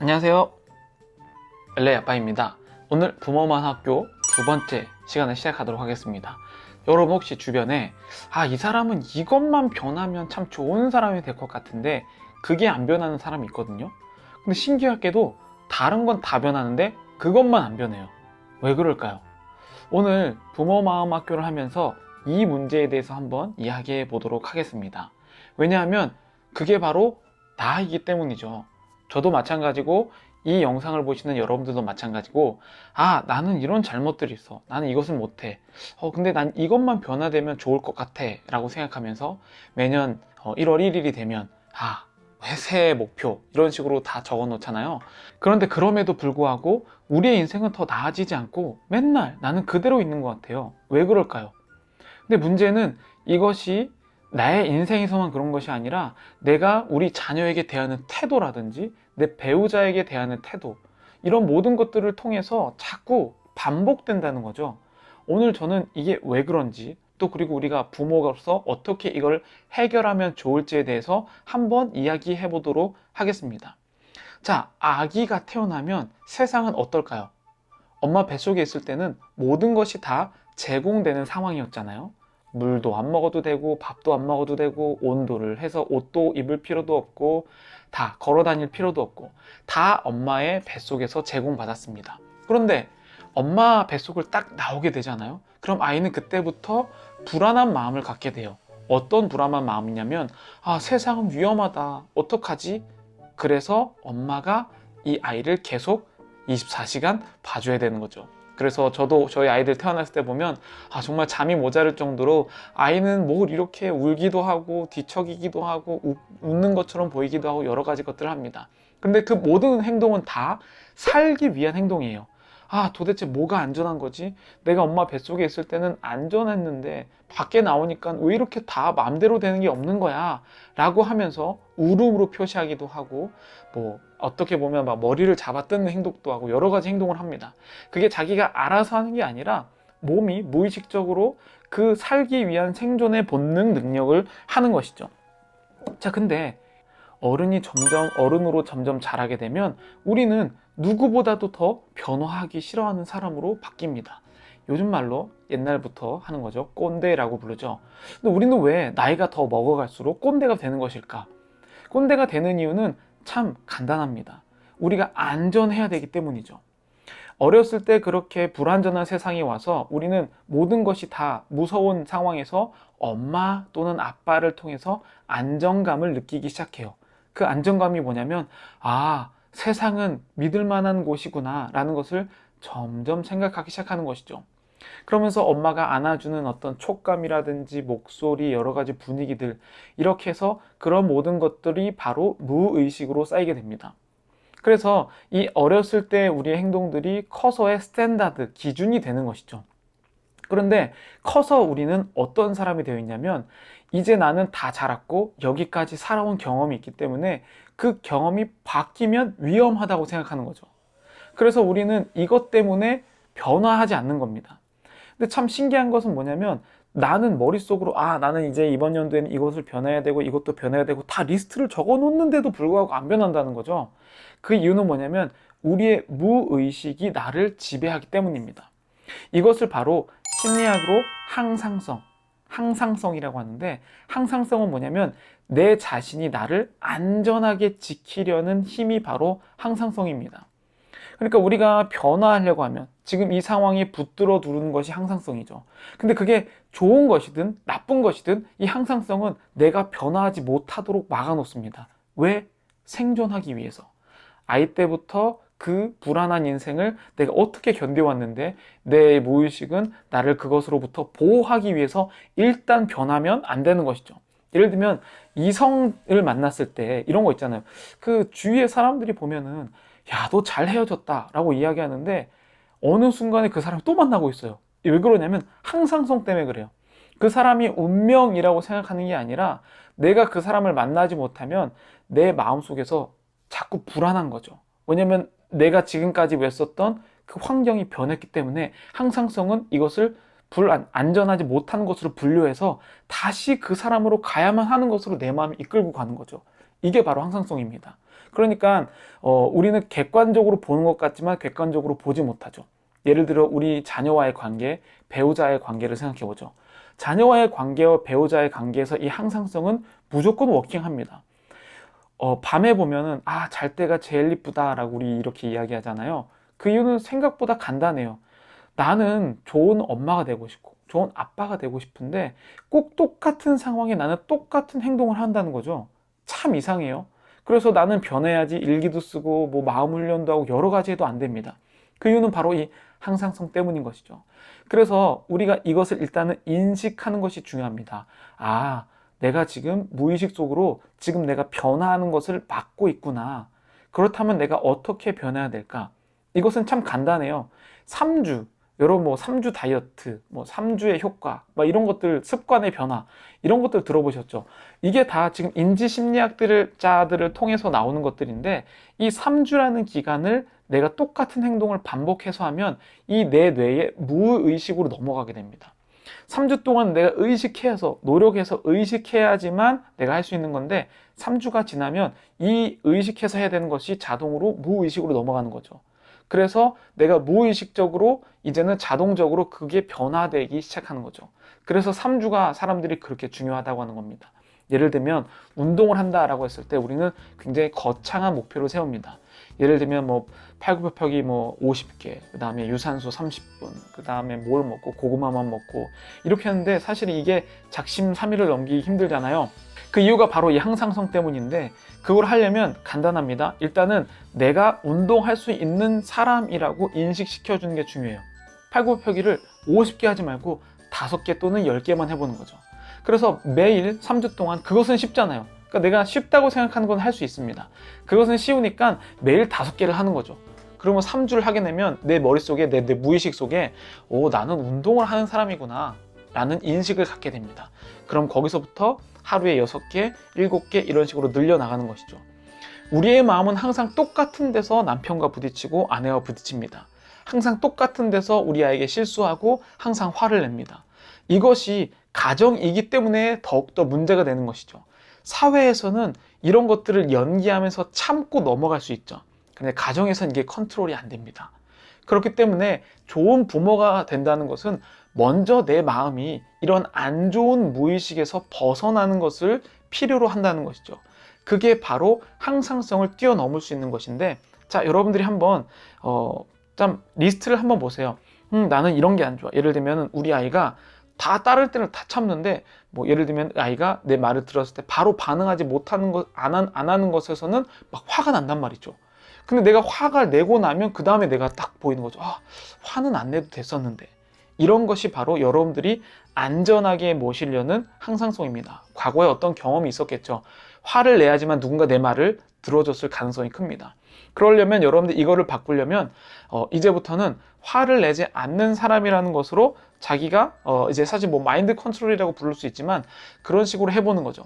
안녕하세요. LA 아빠입니다. 오늘 부모만 학교 두 번째 시간을 시작하도록 하겠습니다. 여러분 혹시 주변에 이 사람은 이것만 변하면 참 좋은 사람이 될 것 같은데 그게 안 변하는 사람이 있거든요. 근데 신기하게도 다른 건 다 변하는데 그것만 안 변해요. 왜 그럴까요? 오늘 부모 마음 학교를 하면서 이 문제에 대해서 한번 이야기해 보도록 하겠습니다. 왜냐하면 그게 바로 나이기 때문이죠. 저도 마찬가지고 이 영상을 보시는 여러분들도 마찬가지고 나는 이런 잘못들이 있어. 나는 이것을 못해. 근데 난 이것만 변화되면 좋을 것 같아 라고 생각하면서 매년 1월 1일이 되면 새해 목표 이런 식으로 다 적어 놓잖아요. 그런데 그럼에도 불구하고 우리의 인생은 더 나아지지 않고 맨날 나는 그대로 있는 것 같아요. 왜 그럴까요? 근데 문제는 이것이 나의 인생에서만 그런 것이 아니라 내가 우리 자녀에게 대하는 태도라든지 내 배우자에게 대하는 태도, 이런 모든 것들을 통해서 자꾸 반복된다는 거죠. 오늘 저는 이게 왜 그런지, 또 그리고 우리가 부모로서 어떻게 이걸 해결하면 좋을지에 대해서 한번 이야기해 보도록 하겠습니다. 자, 아기가 태어나면 세상은 어떨까요? 엄마 뱃속에 있을 때는 모든 것이 다 제공되는 상황이었잖아요. 물도 안 먹어도 되고 밥도 안 먹어도 되고 온도를 해서 옷도 입을 필요도 없고 다 걸어 다닐 필요도 없고 다 엄마의 뱃속에서 제공받았습니다. 그런데 엄마 뱃속을 딱 나오게 되잖아요. 그럼 아이는 그때부터 불안한 마음을 갖게 돼요. 어떤 불안한 마음이냐면 세상은 위험하다. 어떡하지? 그래서 엄마가 이 아이를 계속 24시간 봐줘야 되는 거죠. 그래서 저도 저희 아이들 태어났을 때 보면 정말 잠이 모자랄 정도로 아이는 뭘 이렇게 울기도 하고 뒤척이기도 하고 웃는 것처럼 보이기도 하고 여러 가지 것들을 합니다. 근데 그 모든 행동은 다 살기 위한 행동이에요. 도대체 뭐가 안전한 거지? 내가 엄마 뱃속에 있을 때는 안전했는데 밖에 나오니까 왜 이렇게 다 마음대로 되는 게 없는 거야? 라고 하면서 울음으로 표시하기도 하고 어떻게 보면 막 머리를 잡아 뜯는 행동도 하고 여러 가지 행동을 합니다. 그게 자기가 알아서 하는 게 아니라 몸이 무의식적으로 그 살기 위한 생존의 본능 능력을 하는 것이죠. 자, 근데 어른으로 점점 자라게 되면 우리는 누구보다도 더 변화하기 싫어하는 사람으로 바뀝니다. 요즘 말로 옛날부터 하는 거죠. 꼰대라고 부르죠. 근데 우리는 왜 나이가 더 먹어갈수록 꼰대가 되는 것일까? 꼰대가 되는 이유는 참 간단합니다. 우리가 안전해야 되기 때문이죠. 어렸을 때 그렇게 불안전한 세상에 와서 우리는 모든 것이 다 무서운 상황에서 엄마 또는 아빠를 통해서 안정감을 느끼기 시작해요. 그 안정감이 뭐냐면 세상은 믿을 만한 곳이구나 라는 것을 점점 생각하기 시작하는 것이죠. 그러면서 엄마가 안아주는 어떤 촉감이라든지 목소리, 여러 가지 분위기들, 이렇게 해서 그런 모든 것들이 바로 무의식으로 쌓이게 됩니다. 그래서 이 어렸을 때 우리의 행동들이 커서의 스탠다드, 기준이 되는 것이죠. 그런데 커서 우리는 어떤 사람이 되어 있냐면 이제 나는 다 자랐고 여기까지 살아온 경험이 있기 때문에 그 경험이 바뀌면 위험하다고 생각하는 거죠. 그래서 우리는 이것 때문에 변화하지 않는 겁니다. 근데 참 신기한 것은 뭐냐면 나는 머릿속으로 나는 이제 이번 연도에는 이것을 변해야 되고 이것도 변해야 되고 다 리스트를 적어 놓는데도 불구하고 안 변한다는 거죠. 그 이유는 뭐냐면 우리의 무의식이 나를 지배하기 때문입니다. 이것을 바로 심리학으로 항상성이라고 하는데, 항상성은 뭐냐면 내 자신이 나를 안전하게 지키려는 힘이 바로 항상성입니다. 그러니까 우리가 변화하려고 하면 지금 이 상황에 붙들어 두는 것이 항상성이죠. 근데 그게 좋은 것이든 나쁜 것이든 이 항상성은 내가 변화하지 못하도록 막아놓습니다. 왜? 생존하기 위해서. 아이 때부터 그 불안한 인생을 내가 어떻게 견뎌왔는데 내 무의식은 나를 그것으로부터 보호하기 위해서 일단 변하면 안 되는 것이죠. 예를 들면 이성을 만났을 때 이런 거 있잖아요. 그 주위의 사람들이 보면은 너 잘 헤어졌다 라고 이야기하는데 어느 순간에 그 사람을 또 만나고 있어요. 왜 그러냐면 항상성 때문에 그래요. 그 사람이 운명이라고 생각하는 게 아니라 내가 그 사람을 만나지 못하면 내 마음속에서 자꾸 불안한 거죠. 왜냐면 내가 지금까지 외웠었던 그 환경이 변했기 때문에 항상성은 이것을 안전하지 못한 것으로 분류해서 다시 그 사람으로 가야만 하는 것으로 내 마음이 이끌고 가는 거죠. 이게 바로 항상성입니다. 그러니까 우리는 객관적으로 보는 것 같지만 객관적으로 보지 못하죠. 예를 들어 우리 자녀와의 관계, 배우자의 관계를 생각해 보죠. 자녀와의 관계와 배우자의 관계에서 이 항상성은 무조건 워킹합니다. 밤에 보면은 잘 때가 제일 이쁘다라고 우리 이렇게 이야기하잖아요. 그 이유는 생각보다 간단해요. 나는 좋은 엄마가 되고 싶고 좋은 아빠가 되고 싶은데 꼭 똑같은 상황에 나는 똑같은 행동을 한다는 거죠. 참 이상해요. 그래서 나는 변해야지 일기도 쓰고 뭐 마음 훈련도 하고 여러 가지 해도 안 됩니다. 그 이유는 바로 이 항상성 때문인 것이죠. 그래서 우리가 이것을 일단은 인식하는 것이 중요합니다. 내가 지금 무의식 속으로 지금 내가 변화하는 것을 막고 있구나. 그렇다면 내가 어떻게 변해야 될까? 이것은 참 간단해요. 3주, 여러분 뭐 3주 다이어트, 뭐 3주의 효과, 막 이런 것들, 습관의 변화, 이런 것들 들어보셨죠? 이게 다 지금 인지심리학자들을 통해서 나오는 것들인데, 이 3주라는 기간을 내가 똑같은 행동을 반복해서 하면 이 내 뇌에 무의식으로 넘어가게 됩니다. 3주 동안 내가 의식해서, 노력해서 의식해야지만 내가 할 수 있는 건데, 3주가 지나면 이 의식해서 해야 되는 것이 자동으로 무의식으로 넘어가는 거죠. 그래서 내가 무의식적으로 이제는 자동적으로 그게 변화되기 시작하는 거죠. 그래서 3주가 사람들이 그렇게 중요하다고 하는 겁니다. 예를 들면 운동을 한다라고 했을 때 우리는 굉장히 거창한 목표를 세웁니다. 예를 들면 뭐 팔굽혀펴기 뭐 50개, 그 다음에 유산소 30분, 그 다음에 뭘 먹고 고구마만 먹고 이렇게 하는데 사실 이게 작심삼일을 넘기기 힘들잖아요. 그 이유가 바로 이 항상성 때문인데 그걸 하려면 간단합니다. 일단은 내가 운동할 수 있는 사람이라고 인식시켜 주는 게 중요해요. 팔굽혀펴기를 50개 하지 말고 5개 또는 10개만 해보는 거죠. 그래서 매일 3주 동안 그것은 쉽잖아요. 그러니까 내가 쉽다고 생각하는 건 할 수 있습니다. 그것은 쉬우니까 매일 5개를 하는 거죠. 그러면 3주를 하게 되면 내 머릿속에 내 무의식 속에 나는 운동을 하는 사람이구나 라는 인식을 갖게 됩니다. 그럼 거기서부터 하루에 6개, 7개 이런 식으로 늘려나가는 것이죠. 우리의 마음은 항상 똑같은 데서 남편과 부딪히고 아내와 부딪힙니다. 항상 똑같은 데서 우리 아이에게 실수하고 항상 화를 냅니다. 이것이 가정이기 때문에 더욱더 문제가 되는 것이죠. 사회에서는 이런 것들을 연기하면서 참고 넘어갈 수 있죠. 근데 가정에서는 이게 컨트롤이 안 됩니다. 그렇기 때문에 좋은 부모가 된다는 것은 먼저 내 마음이 이런 안 좋은 무의식에서 벗어나는 것을 필요로 한다는 것이죠. 그게 바로 항상성을 뛰어넘을 수 있는 것인데, 자, 여러분들이 한번 좀 리스트를 한번 보세요. 나는 이런 게 안 좋아. 예를 들면 우리 아이가 다 따를 때는 다 참는데, 뭐 예를 들면 아이가 내 말을 들었을 때 바로 반응하지 못하는 것, 안 하는 것에서는 막 화가 난단 말이죠. 근데 내가 화가 내고 나면 그 다음에 내가 딱 보이는 거죠. 화는 안 내도 됐었는데. 이런 것이 바로 여러분들이 안전하게 모시려는 항상성입니다. 과거에 어떤 경험이 있었겠죠. 화를 내야지만 누군가 내 말을 들어줬을 가능성이 큽니다. 그러려면 여러분들 이거를 바꾸려면 이제부터는 화를 내지 않는 사람이라는 것으로 자기가 이제 사실 뭐 마인드 컨트롤이라고 부를 수 있지만 그런 식으로 해보는 거죠.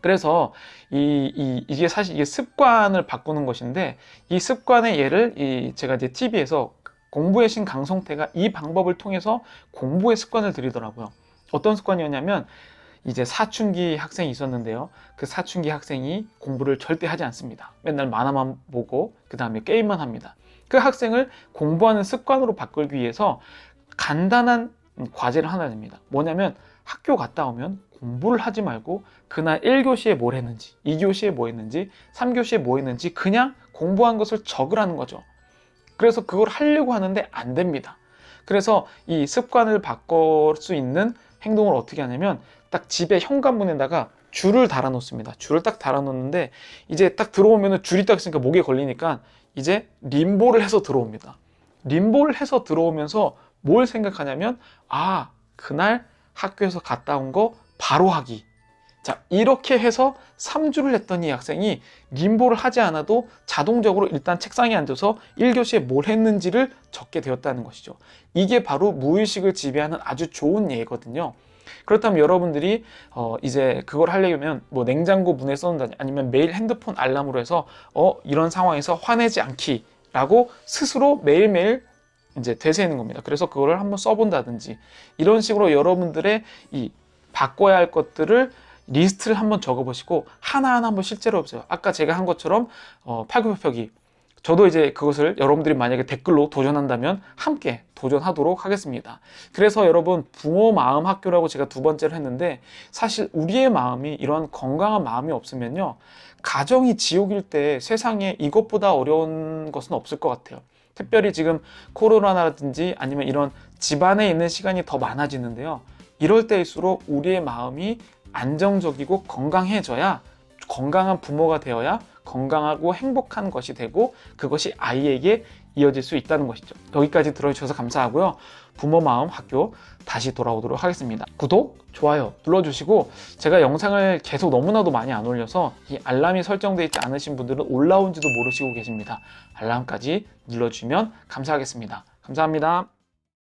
그래서 이게 사실 이게 습관을 바꾸는 것인데, 이 습관의 예를 제가 이제 TV에서 공부의 신 강성태가 이 방법을 통해서 공부의 습관을 들이더라고요. 어떤 습관이었냐면, 이제 사춘기 학생이 있었는데요. 그 사춘기 학생이 공부를 절대 하지 않습니다. 맨날 만화만 보고 그 다음에 게임만 합니다. 그 학생을 공부하는 습관으로 바꾸기 위해서 간단한 과제를 하나 냅니다. 뭐냐면 학교 갔다 오면 공부를 하지 말고 그날 1교시에 뭘 했는지, 2교시에 뭐 했는지, 3교시에 뭐 했는지 그냥 공부한 것을 적으라는 거죠. 그래서 그걸 하려고 하는데 안 됩니다. 그래서 이 습관을 바꿀 수 있는 행동을 어떻게 하냐면 딱 집에 현관문에다가 줄을 달아 놓습니다. 줄을 딱 달아 놓는데 이제 딱 들어오면 줄이 딱 있으니까 목에 걸리니까 이제 림보를 해서 들어옵니다. 림보를 해서 들어오면서 뭘 생각하냐면 그날 학교에서 갔다 온 거 바로 하기. 자, 이렇게 해서 3주를 했더니 이 학생이 림보를 하지 않아도 자동적으로 일단 책상에 앉아서 1교시에 뭘 했는지를 적게 되었다는 것이죠. 이게 바로 무의식을 지배하는 아주 좋은 예거든요. 그렇다면 여러분들이 이제 그걸 하려면 뭐 냉장고 문에 써놓는다니 아니면 매일 핸드폰 알람으로 해서 이런 상황에서 화내지 않기라고 스스로 매일매일 이제 되새는 겁니다. 그래서 그거를 한번 써본다든지 이런 식으로 여러분들의 이 바꿔야 할 것들을 리스트를 한번 적어보시고 하나하나 한번 실제로 해보세요. 아까 제가 한 것처럼 팔굽혀펴기, 저도 이제 그것을 여러분들이 만약에 댓글로 도전한다면 함께 도전하도록 하겠습니다. 그래서 여러분, 부모 마음 학교라고 제가 두 번째로 했는데, 사실 우리의 마음이, 이런 건강한 마음이 없으면요, 가정이 지옥일 때 세상에 이것보다 어려운 것은 없을 것 같아요. 특별히 지금 코로나라든지 아니면 이런 집안에 있는 시간이 더 많아지는데요, 이럴 때일수록 우리의 마음이 안정적이고 건강해져야, 건강한 부모가 되어야 건강하고 행복한 것이 되고, 그것이 아이에게 이어질 수 있다는 것이죠. 여기까지 들어주셔서 감사하고요. 부모 마음 학교 다시 돌아오도록 하겠습니다. 구독, 좋아요 눌러주시고, 제가 영상을 계속 너무나도 많이 안 올려서 이 알람이 설정되어 있지 않으신 분들은 올라온지도 모르시고 계십니다. 알람까지 눌러주시면 감사하겠습니다. 감사합니다.